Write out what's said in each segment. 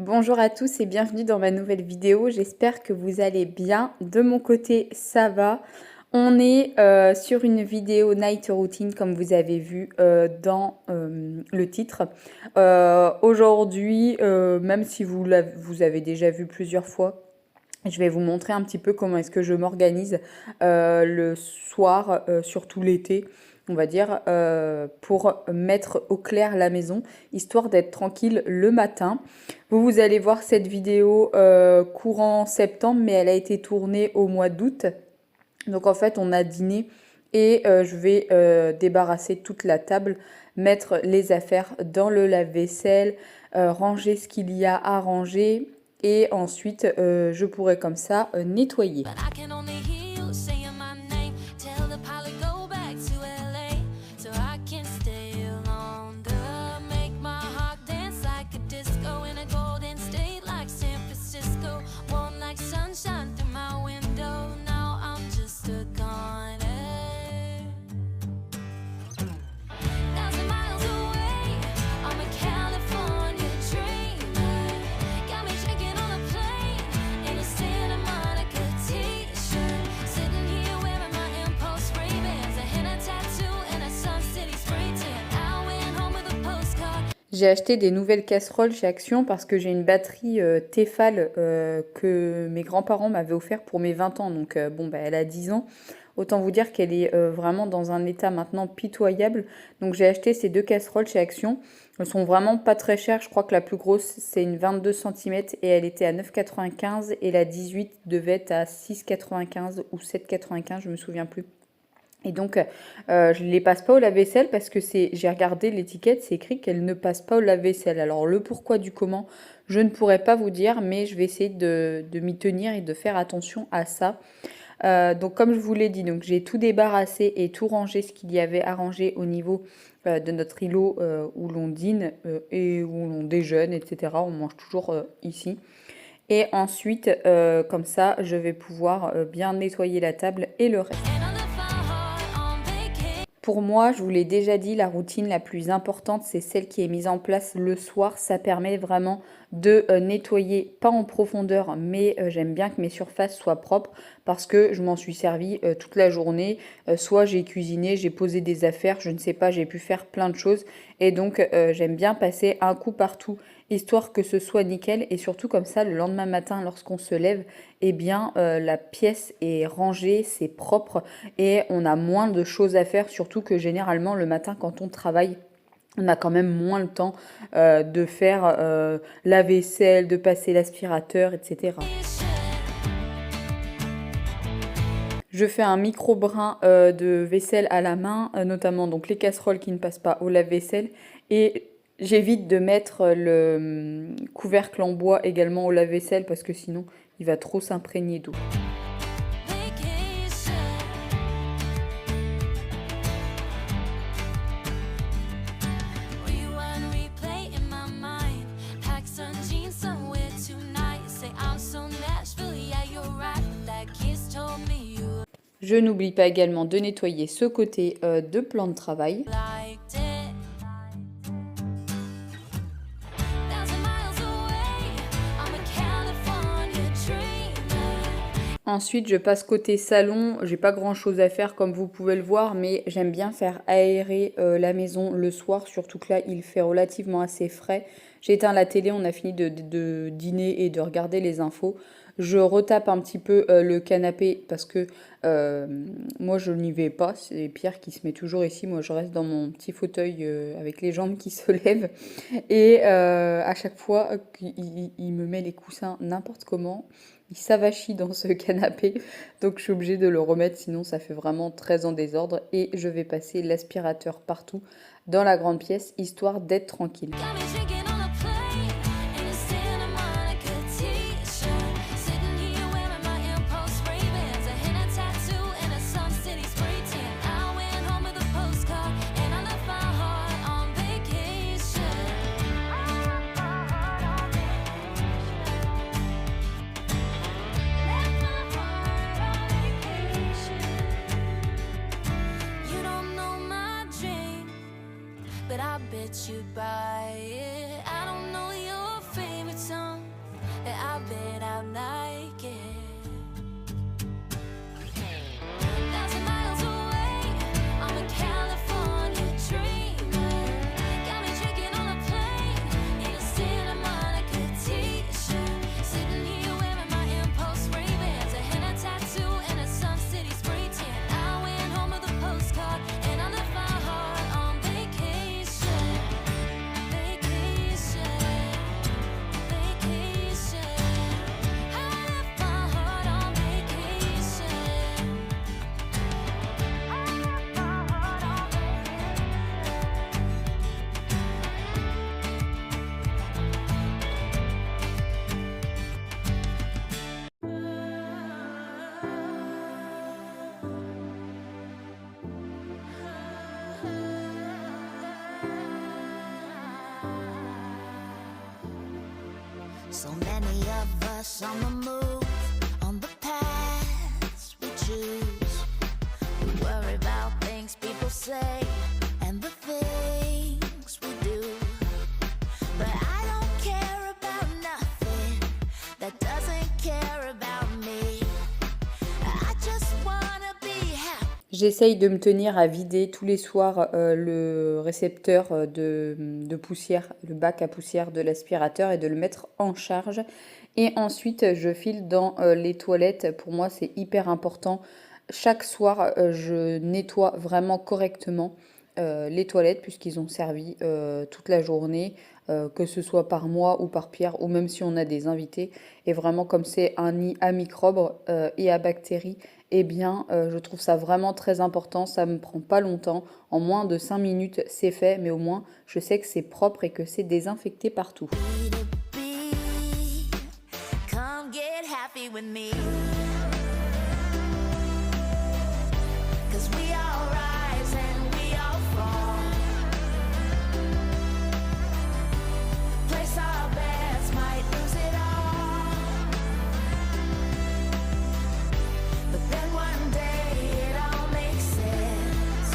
Bonjour à tous et bienvenue dans ma nouvelle vidéo. J'espère que vous allez bien. De mon côté, ça va. On est sur une vidéo night routine comme vous avez vu dans le titre. Aujourd'hui, même si vous avez déjà vu plusieurs fois, je vais vous montrer un petit peu comment est-ce que je m'organise le soir, surtout l'été, on va dire, pour mettre au clair la maison, histoire d'être tranquille le matin. Vous allez voir cette vidéo courant septembre, mais elle a été tournée au mois d'août. Donc en fait, on a dîné et je vais débarrasser toute la table, mettre les affaires dans le lave-vaisselle, ranger ce qu'il y a à ranger et ensuite je pourrai comme ça nettoyer. J'ai acheté des nouvelles casseroles chez Action parce que j'ai une batterie Tefal que mes grands-parents m'avaient offert pour mes 20 ans. Donc bon, bah, elle a 10 ans. Autant vous dire qu'elle est vraiment dans un état maintenant pitoyable. Donc j'ai acheté ces deux casseroles chez Action. Elles sont vraiment pas très chères. Je crois que la plus grosse, c'est une 22 cm et elle était à 9,95 et la 18 devait être à 6,95 ou 7,95, je me souviens plus. Et donc, je ne les passe pas au lave-vaisselle parce que j'ai regardé l'étiquette, c'est écrit qu'elle ne passe pas au lave-vaisselle. Alors, le pourquoi du comment, je ne pourrais pas vous dire, mais je vais essayer de m'y tenir et de faire attention à ça. Donc, comme je vous l'ai dit, donc j'ai tout débarrassé et tout rangé ce qu'il y avait à ranger au niveau de notre îlot où l'on dîne et où l'on déjeune, etc. On mange toujours ici. Et ensuite, comme ça, je vais pouvoir bien nettoyer la table et le reste. Pour moi, je vous l'ai déjà dit, la routine la plus importante, c'est celle qui est mise en place le soir. Ça permet vraiment de nettoyer, pas en profondeur, mais j'aime bien que mes surfaces soient propres parce que je m'en suis servi toute la journée. Soit j'ai cuisiné, j'ai posé des affaires, je ne sais pas, j'ai pu faire plein de choses. Et donc, j'aime bien passer un coup partout, histoire que ce soit nickel. Et surtout comme ça, le lendemain matin, lorsqu'on se lève, eh bien, la pièce est rangée, c'est propre et on a moins de choses à faire, surtout que généralement, le matin, quand on travaille, on a quand même moins le temps de faire la vaisselle, de passer l'aspirateur, etc. Je fais un micro-brin de vaisselle à la main, notamment donc les casseroles qui ne passent pas au lave-vaisselle. Et j'évite de mettre le couvercle en bois également au lave-vaisselle parce que sinon il va trop s'imprégner d'eau. Je n'oublie pas également de nettoyer ce côté de plan de travail. Ensuite, je passe côté salon. J'ai pas grand chose à faire comme vous pouvez le voir, mais j'aime bien faire aérer la maison le soir, surtout que là, il fait relativement assez frais. J'ai éteint la télé, on a fini de dîner et de regarder les infos. Je retape un petit peu le canapé parce que moi, je n'y vais pas. C'est Pierre qui se met toujours ici. Moi, je reste dans mon petit fauteuil avec les jambes qui se lèvent. Et à chaque fois, il me met les coussins n'importe comment. Il s'avachit dans ce canapé, donc je suis obligée de le remettre, sinon ça fait vraiment très en désordre. Et je vais passer l'aspirateur partout dans la grande pièce, histoire d'être tranquille. But I bet you'd buy it. I don't know your favorite song, bed out naked. 1,000 miles away, I'm a California dreamer. Got me drinking on a plane in a Santa Monica t-shirt. Sitting here wearing my Impulse Ray-Bans, a henna tattoo and a Sun City spray tan. I went home with a postcard and I left my heart on vacation. Vacation, vacation. I left my heart on vacation. I left my heart on So many of us on the move, on the paths we choose. We worry about things people say and the things we do. But I don't care about nothing that doesn't care about me. I just wanna be happy. J'essaye de me tenir à vider tous les soirs le récepteur de poussière, le bac à poussière de l'aspirateur et de le mettre en charge. Et ensuite, je file dans les toilettes. Pour moi, c'est hyper important. Chaque soir, je nettoie vraiment correctement les toilettes puisqu'ils ont servi toute la journée, que ce soit par moi ou par Pierre ou même si on a des invités. Et vraiment, comme c'est un nid à microbes et à bactéries, eh bien, je trouve ça vraiment très important. Ça me prend pas longtemps. En moins de 5 minutes, c'est fait. Mais au moins, je sais que c'est propre et que c'est désinfecté partout. Come get happy with me. 'Cause we all rise and we all fall. Place our bets, might lose it all. But then one day it all makes sense.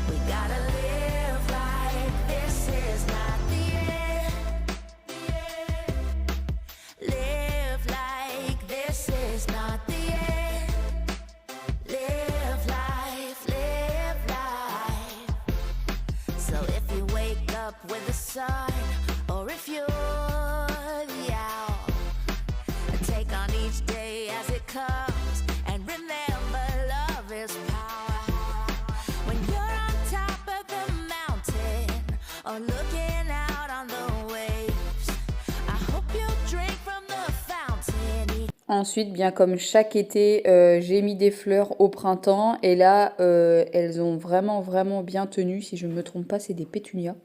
We gotta live like this is not the end. Live like this is not the end. Live life, live life. So if you wake up with the sun, or if you're the owl, take on each day as it comes, and remember love is power. When you're on top of the mountain, or looking out on the waves, I hope you drink from the fountain. Ensuite, bien comme chaque été, j'ai mis des fleurs au printemps et là, elles ont vraiment, vraiment bien tenu. Si je ne me trompe pas, c'est des pétunias.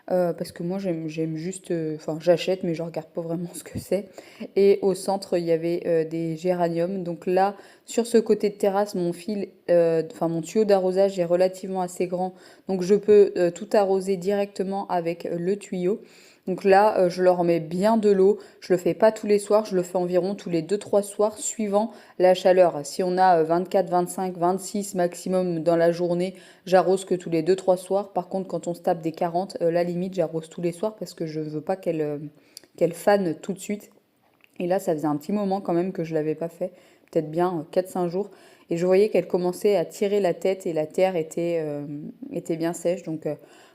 Parce que moi, j'aime juste, enfin, j'achète, mais je regarde pas vraiment ce que c'est. Et au centre, il y avait des géraniums. Donc là, sur ce côté de terrasse, mon tuyau d'arrosage est relativement assez grand. Donc je peux tout arroser directement avec le tuyau. Donc là, je leur mets bien de l'eau. Je le fais pas tous les soirs, je le fais environ tous les 2-3 soirs, suivant la chaleur. Si on a 24, 25, 26 maximum dans la journée, j'arrose que tous les 2-3 soirs. Par contre, quand on se tape des 40, la limite, j'arrose tous les soirs parce que je veux pas qu'elle fane tout de suite. Et là, ça faisait un petit moment quand même que je l'avais pas fait, peut-être bien 4-5 jours. Et je voyais qu'elle commençait à tirer la tête et la terre était bien sèche. Donc,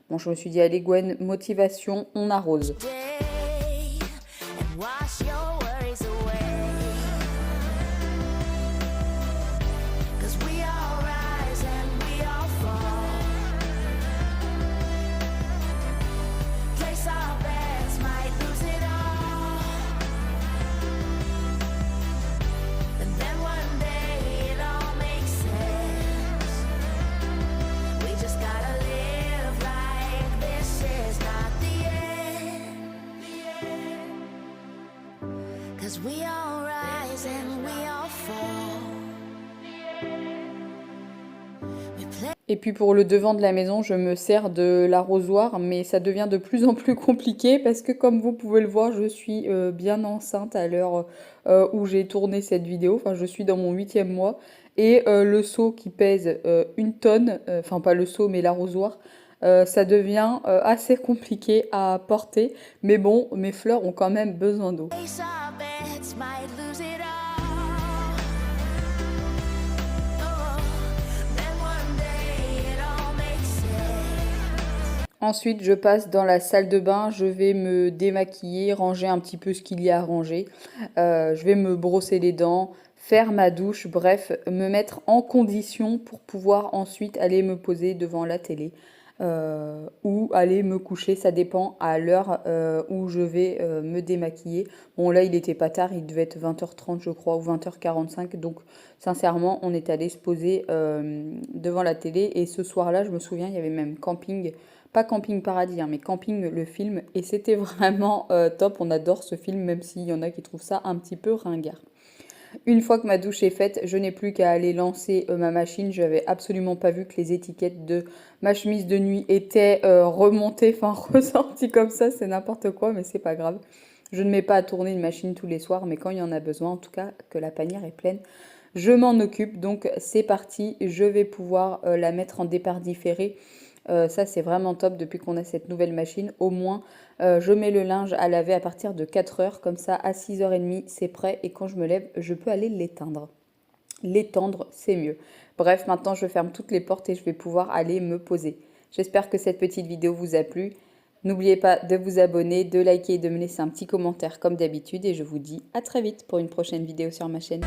bon, je me suis dit, allez Gwen, motivation, on arrose. Day and wash your worries away. 'Cause we all rise and we all fall. Place our bets, might lose it all. And then one day it all makes sense. We just gotta live like this is not the end. 'Cause we all rise and we all fall. We play. Et puis pour le devant de la maison, je me sers de l'arrosoir, mais ça devient de plus en plus compliqué parce que comme vous pouvez le voir, je suis bien enceinte à l'heure où j'ai tourné cette vidéo. Enfin, je suis dans mon 8e mois et le seau qui pèse 1 tonne, enfin pas le seau mais l'arrosoir, ça devient assez compliqué à porter. Mais bon, mes fleurs ont quand même besoin d'eau. Place our bets, might lose it all. Oh, then one day it all makes sense. Ensuite, je passe dans la salle de bain, je vais me démaquiller, ranger un petit peu ce qu'il y a à ranger. Je vais me brosser les dents, faire ma douche, bref, me mettre en condition pour pouvoir ensuite aller me poser devant la télé ou aller me coucher. Ça dépend à l'heure où je vais me démaquiller. Bon, là, il était pas tard, il devait être 20h30, je crois, ou 20h45. Donc, sincèrement, on est allé se poser devant la télé. Et ce soir-là, je me souviens, il y avait même Camping. Pas Camping Paradis, hein, mais Camping, le film. Et c'était vraiment top. On adore ce film, même s'il y en a qui trouvent ça un petit peu ringard. Une fois que ma douche est faite, je n'ai plus qu'à aller lancer ma machine. Je n'avais absolument pas vu que les étiquettes de ma chemise de nuit étaient remontées, enfin ressorties comme ça. C'est n'importe quoi, mais c'est pas grave. Je ne mets pas à tourner une machine tous les soirs, mais quand il y en a besoin, en tout cas que la panière est pleine, je m'en occupe. Donc c'est parti, je vais pouvoir la mettre en départ différé. Ça, c'est vraiment top depuis qu'on a cette nouvelle machine. Au moins, je mets le linge à laver à partir de 4 heures. Comme ça, à 6h30, c'est prêt. Et quand je me lève, je peux aller l'éteindre. L'étendre, c'est mieux. Bref, maintenant, je ferme toutes les portes et je vais pouvoir aller me poser. J'espère que cette petite vidéo vous a plu. N'oubliez pas de vous abonner, de liker et de me laisser un petit commentaire comme d'habitude. Et je vous dis à très vite pour une prochaine vidéo sur ma chaîne.